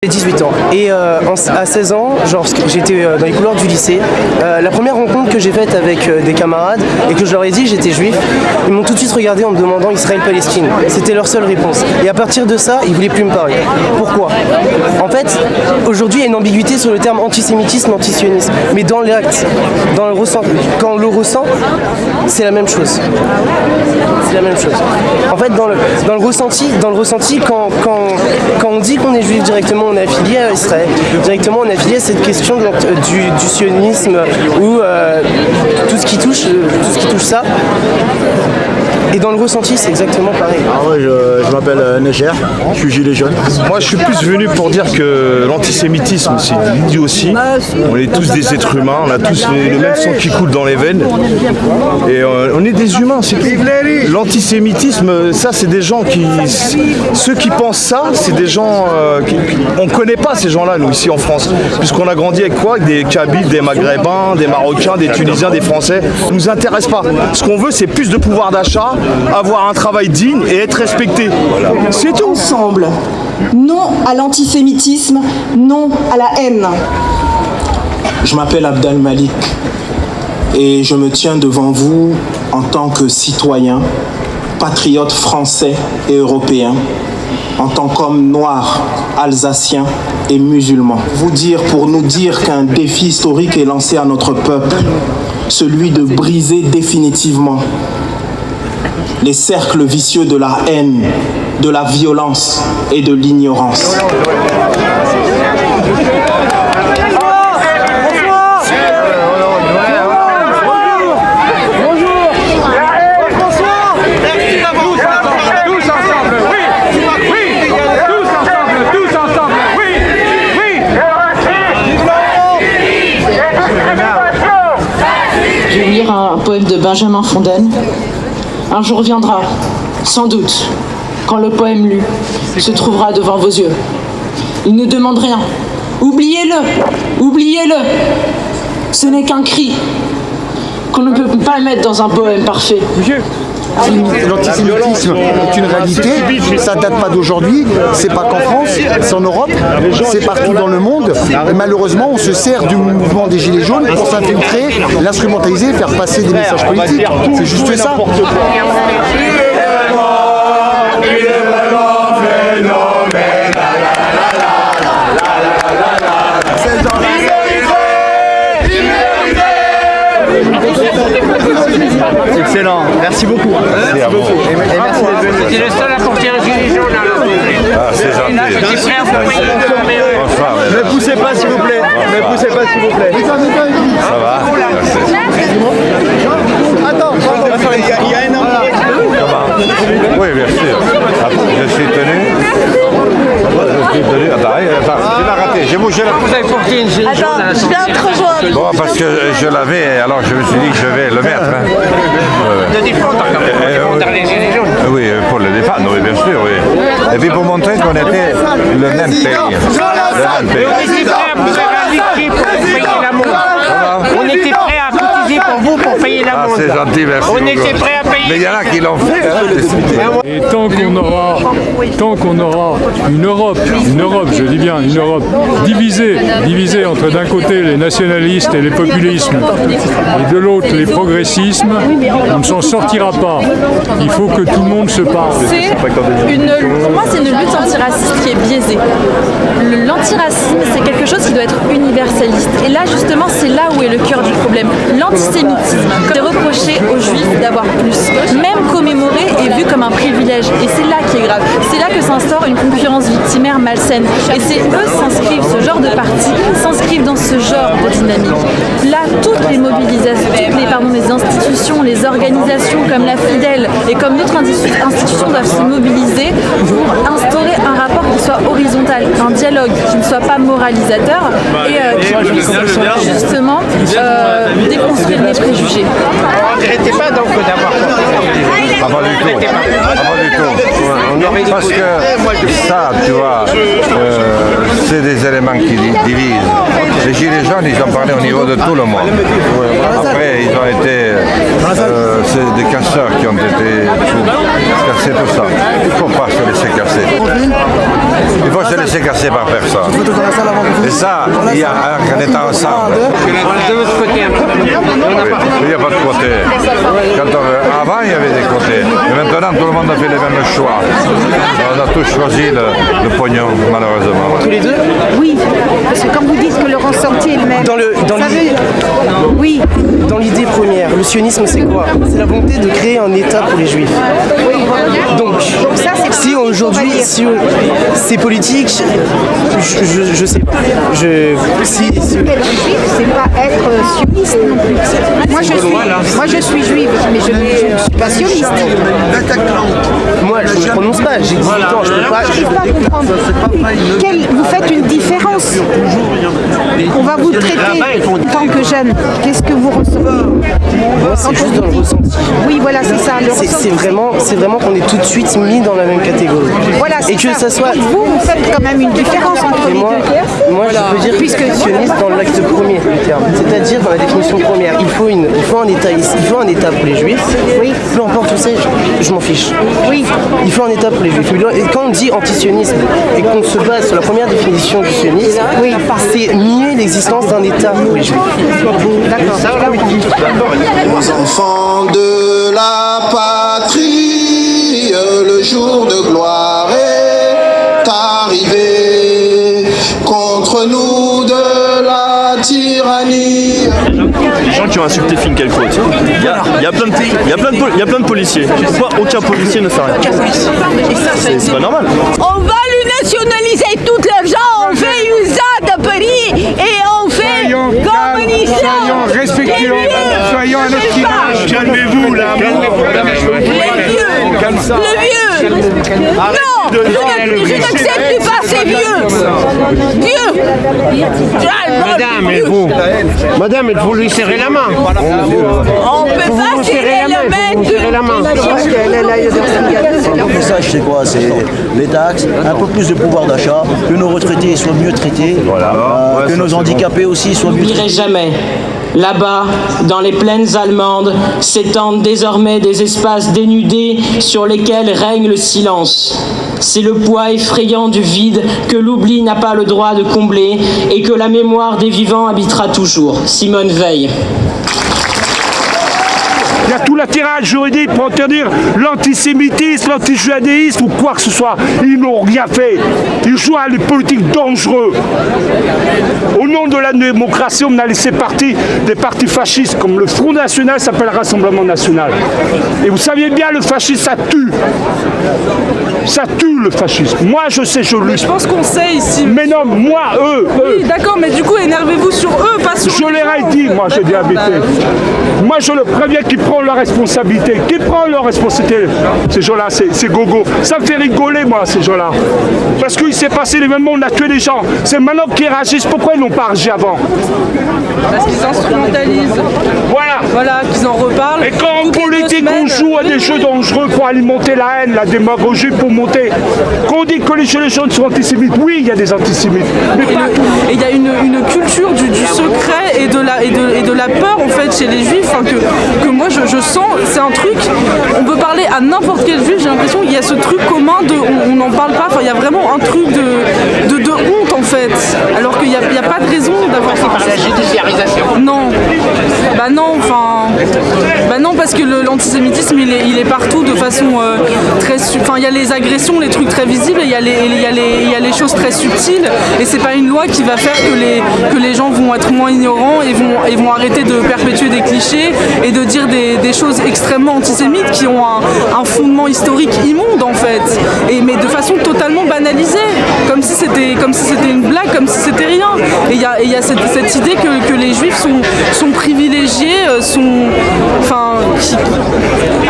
J'ai 18 ans et à 16 ans, j'étais dans les couloirs du lycée. La première rencontre que j'ai faite avec des camarades et que je leur ai dit que j'étais juif, ils m'ont tout de suite regardé en me demandant Israël-Palestine. C'était leur seule réponse. Et à partir de ça, ils ne voulaient plus me parler. Pourquoi? En fait, aujourd'hui, il y a une ambiguïté sur le terme antisémitisme, antisionisme. Mais dans l'acte, quand on le ressent, c'est la même chose. C'est la même chose. En fait, dans le ressenti, quand on dit qu'on est juif directement, on est affilié à Israël. Directement, on est affilié à cette question du sionisme ou tout ce qui touche ça. Et dans le ressenti, c'est exactement pareil. Ah ouais, je m'appelle Neger, je suis gilet jaune. Moi, je suis plus venu pour dire que l'antisémitisme, c'est dit aussi. On est tous des êtres humains, on a tous le même sang qui coule dans les veines. Et on est des humains, c'est tout. L'antisémitisme, ça, c'est des gens qui... Ceux qui pensent ça, c'est des gens... on ne connaît pas ces gens-là, nous, ici en France. Puisqu'on a grandi avec quoi? Avec des Kabyles, des Maghrébins, des Marocains, des Tunisiens, des Français. Ça ne nous intéresse pas. Ce qu'on veut, c'est plus de pouvoir d'achat, avoir un travail digne et être respecté. Voilà. C'est tout. Ensemble. Non à l'antisémitisme, non à la haine. Je m'appelle Abdel Malik et je me tiens devant vous en tant que citoyen, patriote français et européen, en tant qu'homme noir, alsacien et musulman. Pour nous dire qu'un défi historique est lancé à notre peuple, celui de briser définitivement les cercles vicieux de la haine, de la violence et de l'ignorance. Je vais lire un poème de Benjamin Fontaine. Un jour viendra, sans doute, quand le poème lu se trouvera devant vos yeux. Il ne demande rien. Oubliez-le, oubliez-le. Ce n'est qu'un cri qu'on ne peut pas mettre dans un poème parfait. L'antisémitisme est une réalité, ça ne date pas d'aujourd'hui, c'est pas qu'en France, c'est en Europe, c'est partout dans le monde. Et malheureusement, on se sert du mouvement des Gilets jaunes pour s'infiltrer, l'instrumentaliser, faire passer des messages politiques. C'est juste ça. Excellent, merci beaucoup. Merci à vous. Et merci d'être venu. C'était le seul à porter un gilet jaune à Ah, c'est gentil. Ne poussez pas s'il vous plaît. Ne poussez pas s'il vous plaît. Ça va? Attends, il y a un homme. Oui, bien sûr. Attends, je suis tenu. Attends, tu l'as raté. J'ai bougé la... Vous avez porté une gilet jaune à la sortie. Bon, parce que je l'avais, alors je me suis dit que je vais le mettre. De défendre quand même. Défendre les gilets jaunes. Oui, pour le défendre, oui, bien sûr, oui. Et puis pour montrer qu'on était le même pays. Le même pays. On était prêts à vous inviter pour payer l'amour. On était prêts à cotiser pour vous pour payer Ah, l'amour. c'est gentil, merci. On était prêts à payer. Mais il y en a qui l'ont fait, hein. Et tant qu'on aura une Europe, je dis bien une Europe divisée entre d'un côté les nationalistes et les populismes et de l'autre les progressismes, on ne s'en sortira pas. Il faut que tout le monde se parle. Pour moi, c'est une lutte antiraciste qui est biaisée. L'antiracisme, c'est quelque chose qui doit être universaliste. Et là, justement, c'est là où est le cœur du problème. L'antisémitisme, c'est reprocher aux juifs d'avoir plus. Même commémorer est vu comme un privilège. Et c'est là qui est grave. C'est là que s'instaure une concurrence victimaire malsaine. Et c'est eux s'inscrivent, ce genre de partis, s'inscrivent dans ce genre de dynamique. Là, toutes les mobilisations, les institutions, les organisations comme la Fidèle et comme d'autres institutions doivent se mobiliser pour instaurer un rapport qui soit horizontal, un dialogue qui ne soit pas moralisateur et qui puisse justement déconstruire les préjugés. Vous ne regrettez pas donc d'avoir Ah, pas du tout. Ah, pas du tout. Parce que ça, tu vois, c'est des éléments qui divisent. Les gilets jaunes, ils ont parlé au niveau de tout le monde. Après, ils ont été... c'est des casseurs qui ont été cassés, tout ça. Il ne faut pas se laisser casser. Il faut se laisser casser par personne. Et ça, il y a un état ensemble. De l'autre côté un peu. Il n'y a pas de côté. Avant, il y avait des côtés. Mais maintenant, tout le monde a fait les mêmes choix. On a tous choisi le pognon, malheureusement. Tous les deux? Oui, parce que quand vous dites que le ressenti est le même, oui. Dans l'idée première, le sionisme c'est quoi? C'est la volonté de créer un État pour les Juifs. Donc ça, si aujourd'hui, c'est politique, je sais pas. Être juif, c'est pas être sioniste non plus. Moi je suis juive, mais je ne suis pas sioniste. Moi je ne me prononce pas, j'ai 18 ans, je peux pas. Je ne peux pas comprendre. Vous faites une différence. On va vous traiter en tant que jeune. Qu'est-ce que vous ressentez? C'est juste dans le ressenti. Oui, voilà, c'est ça. C'est vraiment qu'on est tout de suite mis dans la même catégorie. Voilà, et que ça soit. Vous faites quand même une différence entre les deux. Moi, je peux dire sioniste dans l'acte premier du terme, c'est-à-dire dans la définition première. Il faut un État pour les Juifs. Oui. Peu importe où c'est, je m'en fiche. Oui. Il faut un État pour les Juifs. Et quand on dit antisionisme et qu'on se base sur la première définition du sionisme, c'est nier l'existence d'un État pour les Juifs. D'accord. Aux enfants de la patrie, le jour de gloire est arrivé. Contre nous de la tyrannie. Les gens qui ont insulté Finkielkraut. Il y a plein de policiers. Pourquoi aucun policier ne fait rien? C'est pas normal. On va lui nationaliser tout l'argent, on fait une ZAD à Paris et on fait communisme. Soyons respectueux, soyons à notre image. Calmez-vous là. Le vieux. Non, je n'accepte pas ces vieux. Vieux. Madame, il faut lui serrer la main. On peut pas serrer la main. Le message, c'est quoi? C'est les taxes, un peu plus de pouvoir d'achat, que nos retraités soient mieux traités, que nos handicapés aussi soient mieux traités. Jamais. Là-bas, dans les plaines allemandes, s'étendent désormais des espaces dénudés sur lesquels règne le silence. C'est le poids effrayant du vide que l'oubli n'a pas le droit de combler et que la mémoire des vivants habitera toujours. Simone Veil. Il y a tout l'attirage juridique pour interdire l'antisémitisme, l'antijudaïsme ou quoi que ce soit. Ils n'ont rien fait. Ils jouent à des politiques dangereux. Au nom de la démocratie, on a laissé partir des partis fascistes comme le Front National s'appelle Rassemblement National. Et vous saviez bien, le fascisme, ça tue. Ça tue le fascisme. Moi, je sais, je lutte. Je pense qu'on sait ici. Mais non, moi, eux. Oui, d'accord, mais du coup, énervez-vous sur eux, pas sur... Je leur ai dit, moi, j'ai dit habité. Moi, je le préviens qu'ils prennent leur responsabilité. Qui prend leur responsabilité? Ces gens-là, c'est gogo. Ça me fait rigoler, moi, ces gens-là. Parce qu'il s'est passé l'événement, on a tué des gens. C'est maintenant qu'ils réagissent. Pourquoi ils n'ont pas agi avant? Parce qu'ils instrumentalisent. Voilà, qu'ils en reparlent. Et quand en politique, on joue à des jeux dangereux pour alimenter la haine, la démagogie, pour monter. Quand on dit que les gilets jaunes sont antisémites, oui, il y a des antisémites. Mais et il y a une culture du secret et de la peur, en fait, chez les juifs, hein, que moi, je sens, c'est un truc, on peut parler à n'importe quel juif, j'ai l'impression qu'il y a ce truc commun de, on n'en parle pas, enfin, il y a vraiment un truc de honte, en fait, alors qu'il n'y a pas de raison d'avoir ça. La judiciarisation. Non, non, parce que l'antisémitisme, il est partout de façon très... Enfin, il y a les agressions, les trucs très visibles, et il y a les choses très subtiles, et c'est pas une loi qui va faire que les gens vont être moins ignorants et vont arrêter de perpétuer des clichés et de dire des choses extrêmement antisémites qui ont un fondement historique immonde, en fait, mais de façon totalement banalisée, comme si c'était une blague, comme si c'était rien. Et il y a cette idée que les juifs sont privilégiés,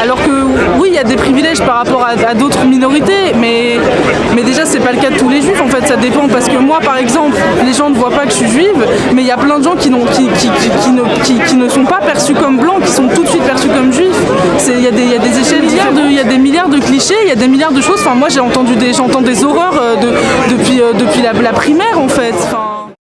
alors que oui, il y a des privilèges par rapport à d'autres minorités, mais déjà c'est pas le cas de tous les juifs, en fait, ça dépend, parce que moi par exemple, les gens ne voient pas que je suis juive, mais il y a plein de gens qui ne sont pas perçus comme blancs, qui sont tout de suite perçus comme juifs. Il y a des échelles, il y a des milliards de clichés, il y a des milliards de choses. Enfin, moi j'entends des horreurs depuis la primaire, en fait.